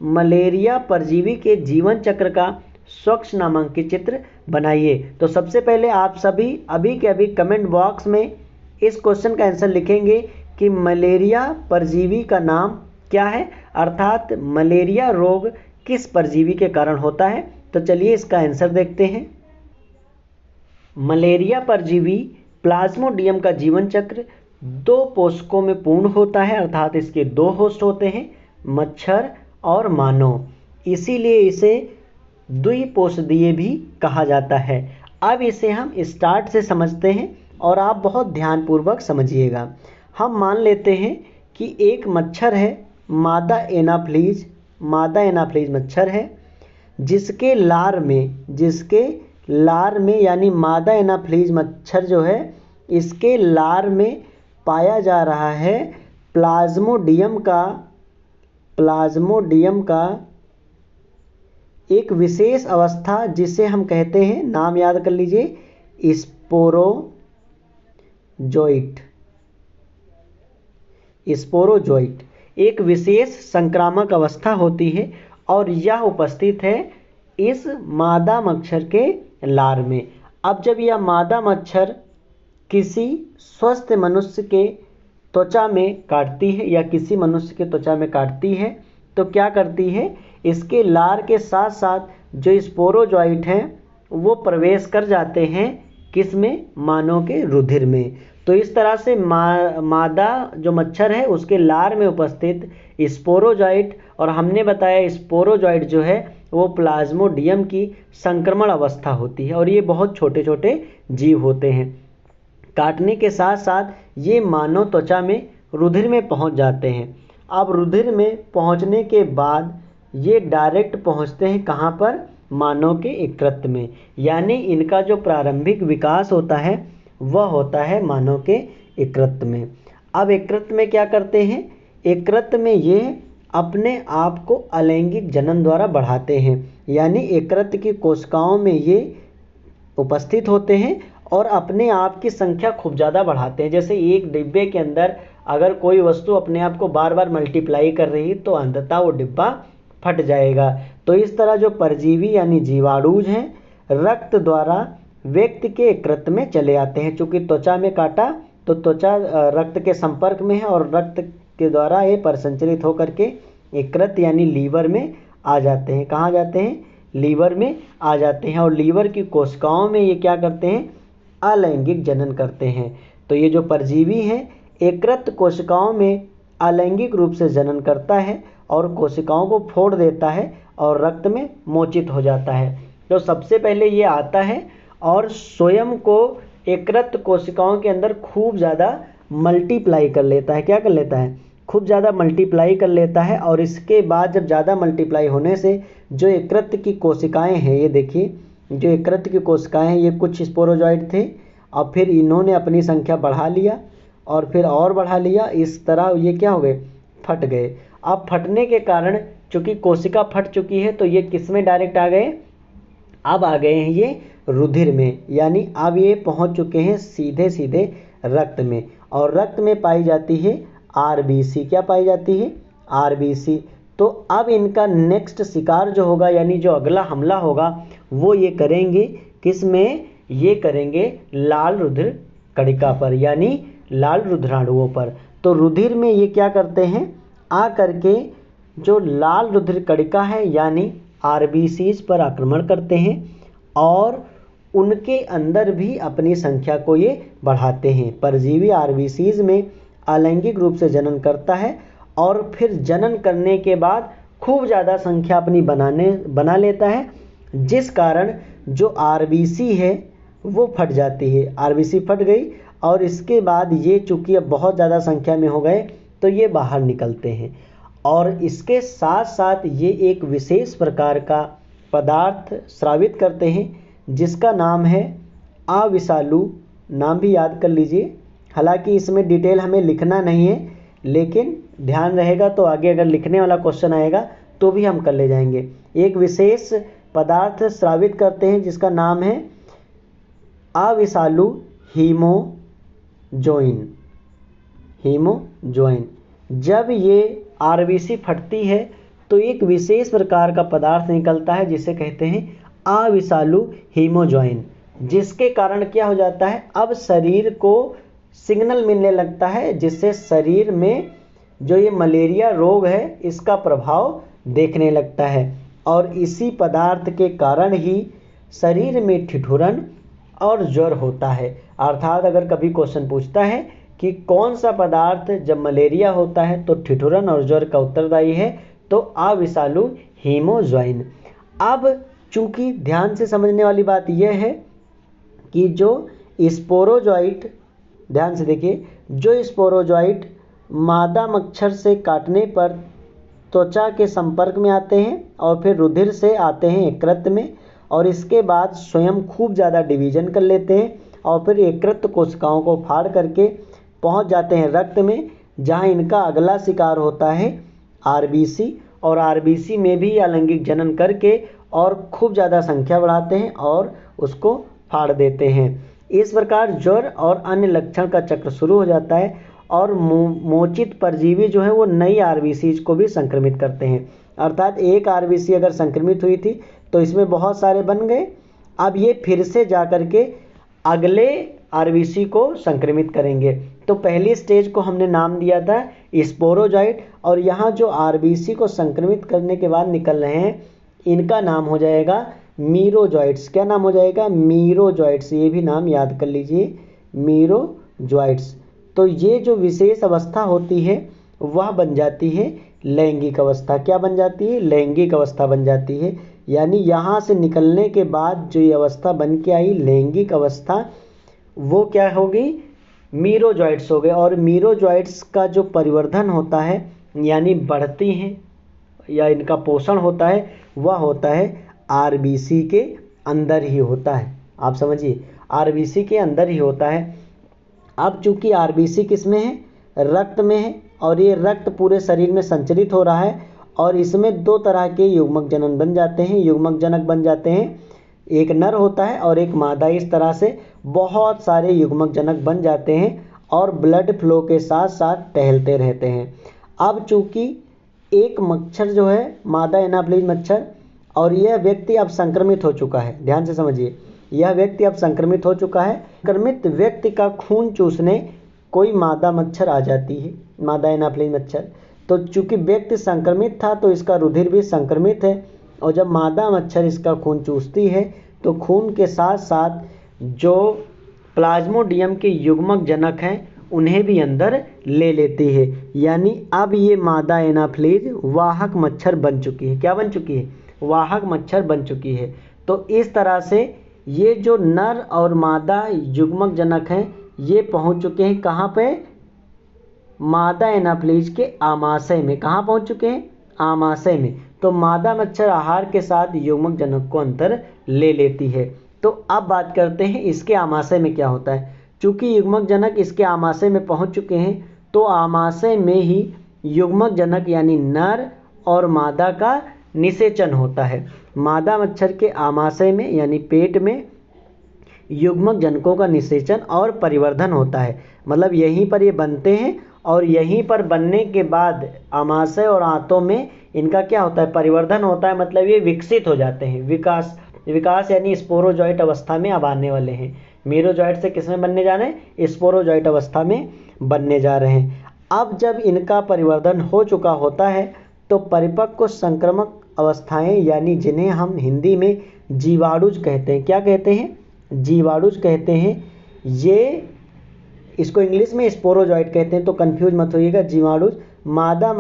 Malaria परजीवी के जीवन चक्र का स्वच्छ नामांकित चित्र बनाइए। तो सबसे पहले आप सभी अभी के अभी कमेंट बॉक्स में इस क्वेश्चन का आंसर लिखेंगे कि मलेरिया परजीवी का नाम क्या है, अर्थात मलेरिया रोग किस परजीवी के कारण होता है। तो चलिए इसका आंसर देखते हैं। मलेरिया परजीवी प्लाज्मोडियम का जीवन चक्र 2 पोषकों में पूर्ण होता है, अर्थात इसके 2 होस्ट होते हैं, मच्छर और मानव, इसीलिए इसे द्विपोषदीय भी कहा जाता है। अब इसे हम स्टार्ट से समझते हैं और आप बहुत ध्यानपूर्वक समझिएगा। हम मान लेते हैं कि एक मच्छर है, मादा एनाफ्लीज मच्छर है, जिसके लार में यानी मादा एनाफ्लीज मच्छर जो है, इसके लार में पाया जा रहा है प्लाज्मोडियम का एक विशेष अवस्था, जिसे हम कहते हैं, नाम याद कर लीजिए, स्पोरोजोइट एक विशेष संक्रामक अवस्था होती है और यह उपस्थित है इस मादा मच्छर के लार में। अब जब यह मादा मच्छर किसी स्वस्थ मनुष्य के त्वचा में काटती है या किसी मनुष्य के त्वचा में काटती है, तो क्या करती है, इसके लार के साथ साथ जो स्पोरोजोइट हैं वो प्रवेश कर जाते हैं किसमें, मानव के रुधिर में। तो इस तरह से मादा जो मच्छर है उसके लार में उपस्थित स्पोरोजोइट, और हमने बताया स्पोरोजोइट जो है वो प्लाज्मोडियम की संक्रमण अवस्था होती है और ये बहुत छोटे छोटे जीव होते हैं। काटने के साथ साथ ये मानव त्वचा में रुधिर में पहुंच जाते हैं। अब रुधिर में पहुंचने के बाद ये डायरेक्ट पहुंचते हैं कहाँ पर, मानव के यकृत में, यानी इनका जो प्रारंभिक विकास होता है वह होता है मानव के यकृत में। अब यकृत में क्या करते हैं, यकृत में ये अपने आप को अलैंगिक जनन द्वारा बढ़ाते हैं, यानी यकृत की कोशिकाओं में ये उपस्थित होते हैं और अपने आप की संख्या खूब ज़्यादा बढ़ाते हैं। जैसे एक डिब्बे के अंदर अगर कोई वस्तु अपने आप को बार बार मल्टीप्लाई कर रही है तो अंततः वो डिब्बा फट जाएगा। तो इस तरह जो परजीवी यानी जीवाणुज हैं रक्त द्वारा व्यक्ति के यकृत में चले आते हैं। चूँकि त्वचा में काटा तो त्वचा रक्त के संपर्क में है और रक्त के द्वारा ये परिसंचरित होकर के यकृत यानी लीवर में आ जाते हैं। कहाँ जाते हैं, लीवर में आ जाते हैं और लीवर की कोशिकाओं में ये क्या करते हैं, अलैंगिक जनन करते हैं। तो ये जो परजीवी है यकृत कोशिकाओं में अलैंगिक रूप से जनन करता है और कोशिकाओं को फोड़ देता है और रक्त में मोचित हो जाता है। तो सबसे पहले ये आता है और स्वयं को यकृत कोशिकाओं के अंदर खूब ज़्यादा मल्टीप्लाई कर लेता है। क्या कर लेता है, खूब ज़्यादा मल्टीप्लाई कर लेता है और इसके बाद जब ज़्यादा मल्टीप्लाई होने से जो यकृत की कोशिकाएं हैं, ये देखिए जो यकृत की कोशिकाएं हैं, ये कुछ स्पोरोजोइट थे और फिर इन्होंने अपनी संख्या बढ़ा लिया और फिर और बढ़ा लिया, इस तरह ये क्या हो गए, फट गए। अब फटने के कारण चूँकि कोशिका फट चुकी है तो ये किस में डायरेक्ट आ गए, अब आ गए हैं ये रुधिर में, यानी अब ये पहुंच चुके हैं सीधे सीधे रक्त में और रक्त में पाई जाती है आरबीसी। क्या पाई जाती है, आरबीसी। तो अब इनका नेक्स्ट शिकार जो होगा यानी जो अगला हमला होगा वो ये करेंगे किस में, ये करेंगे लाल रुधिर कणिका पर यानी लाल रुधिराणुओं पर। तो रुधिर में ये क्या करते हैं, आ करके जो लाल रुधिर कणिका है यानी आरबीसीज पर आक्रमण करते हैं और उनके अंदर भी अपनी संख्या को ये बढ़ाते हैं। परजीवी आरबीसीज में अलैंगिक रूप से जनन करता है और फिर जनन करने के बाद खूब ज़्यादा संख्या अपनी बना लेता है, जिस कारण जो आरबीसी है वो फट जाती है। आरबीसी फट गई और इसके बाद ये चूँकि अब बहुत ज़्यादा संख्या में हो गए तो ये बाहर निकलते हैं और इसके साथ साथ ये एक विशेष प्रकार का पदार्थ स्रावित करते हैं जिसका नाम है अविषालु। नाम भी याद कर लीजिए, हालांकि इसमें डिटेल हमें लिखना नहीं है लेकिन ध्यान रहेगा तो आगे अगर लिखने वाला क्वेश्चन आएगा तो भी हम कर ले जाएंगे। एक विशेष पदार्थ स्रावित करते हैं जिसका नाम है अविषालु हीमोजोइन। जब ये आरबीसी फटती है तो एक विशेष प्रकार का पदार्थ निकलता है जिसे कहते हैं अविषालु हीमोजॉइन, जिसके कारण क्या हो जाता है, अब शरीर को सिग्नल मिलने लगता है जिससे शरीर में जो ये मलेरिया रोग है इसका प्रभाव देखने लगता है। और इसी पदार्थ के कारण ही शरीर में ठिठुरन और ज्वर होता है। अर्थात अगर कभी क्वेश्चन पूछता है कि कौन सा पदार्थ जब मलेरिया होता है तो ठिठुरन और ज्वर का उत्तरदायी है, तो अविषालु हीमोजॉइन। अब चूंकि ध्यान से समझने वाली बात यह है कि जो स्पोरोजोइट, ध्यान से देखिए, जो स्पोरोजोइट मादा मच्छर से काटने पर त्वचा के संपर्क में आते हैं और फिर रुधिर से आते हैं यकृत में, और इसके बाद स्वयं खूब ज़्यादा डिवीजन कर लेते हैं और फिर यकृत कोशिकाओं को फाड़ करके पहुंच जाते हैं रक्त में, जहां इनका अगला शिकार होता है आरबीसी, और आरबीसी में भी अलैंगिक जनन करके और खूब ज़्यादा संख्या बढ़ाते हैं और उसको फाड़ देते हैं। इस प्रकार ज्वर और अन्य लक्षण का चक्र शुरू हो जाता है और मोचित परजीवी जो है वो नई आरबीसी को भी संक्रमित करते हैं। अर्थात एक आरबीसी अगर संक्रमित हुई थी तो इसमें बहुत सारे बन गए, अब ये फिर से जा कर के अगले आरबीसी को संक्रमित करेंगे। तो पहली स्टेज को हमने नाम दिया था स्पोरोजोइट, और यहाँ जो आरबीसी को संक्रमित करने के बाद निकल रहे हैं इनका नाम हो जाएगा मीरोजोइट्स। क्या नाम हो जाएगा? मीरोजोइट्स। ये भी नाम याद कर लीजिए, मीरोजोइट्स। तो ये जो विशेष अवस्था होती है वह बन जाती है लैंगिक अवस्था। क्या बन जाती है? लैंगिक अवस्था बन जाती है। यानी यहाँ से निकलने के बाद जो ये अवस्था बन के आई लैंगिक अवस्था, वो क्या होगी? मीरोजोइट्स हो गए। और मीरोजोइट्स का जो परिवर्धन होता है यानी बढ़ती हैं या इनका पोषण होता है वह होता है आरबीसी के अंदर ही होता है। आप समझिए, आरबीसी के अंदर ही होता है। अब चूंकि आरबीसी किस में है? रक्त में है, और ये रक्त पूरे शरीर में संचरित हो रहा है और इसमें दो तरह के युग्मक जनन बन जाते हैं, युग्मक जनक बन जाते हैं। एक नर होता है और एक मादा। इस तरह से बहुत सारे युग्मक जनक बन जाते हैं और ब्लड फ्लो के साथ साथ टहलते रहते हैं। अब चूंकि एक मच्छर जो है मादा एनाफ्लिज मच्छर, और यह व्यक्ति अब संक्रमित हो चुका है, ध्यान से समझिए, यह व्यक्ति अब संक्रमित हो चुका है। संक्रमित व्यक्ति का खून चूसने कोई मादा मच्छर आ जाती है, मादा एनाफ्लिज मच्छर। तो चूंकि व्यक्ति संक्रमित था तो इसका रुधिर भी संक्रमित है, और जब मादा मच्छर इसका खून चूसती है तो खून के साथ साथ जो प्लाज्मोडियम के युग्मक जनक हैं उन्हें भी अंदर ले लेती है। यानी अब ये मादा एनाफ्लिज वाहक मच्छर बन चुकी है। क्या बन चुकी है? वाहक मच्छर बन चुकी है। तो इस तरह से ये जो नर और मादा युग्मक जनक हैं ये पहुंच चुके हैं कहाँ पे? मादा एनाफ्लिज के आमाशय में। कहाँ पहुंच चुके हैं? आमाशय में। तो मादा मच्छर आहार के साथ युग्मक जनक को अंदर ले लेती है। तो अब बात करते हैं इसके आमाशय में क्या होता है। चूंकि युग्मक जनक इसके आमाशय में पहुंच चुके हैं तो आमाशय में ही युग्मक जनक यानी नर और मादा का निषेचन होता है। मादा मच्छर के आमाशय में यानी पेट में युग्मक जनकों का निषेचन और परिवर्धन होता है। मतलब यहीं पर ये बनते हैं और यहीं पर बनने के बाद आमाशय और आंतों में इनका क्या होता है? परिवर्धन होता है। मतलब ये विकसित हो जाते हैं। विकास यानी स्पोरोजोइट अवस्था में अब आने वाले हैं। मीरोजोइट से किस में बनने जा रहे हैं? स्पोरोजोइट अवस्था में बनने जा रहे हैं। अब जब इनका परिवर्धन हो चुका होता है तो परिपक्व संक्रामक अवस्थाएं यानी जिन्हें हम हिंदी में जीवाणुज कहते हैं। क्या कहते हैं? जीवाणुज कहते हैं। ये इसको इंग्लिश में स्पोरोजोइट कहते हैं, तो कंफ्यूज मत होइएगा। जीवाणुज मादा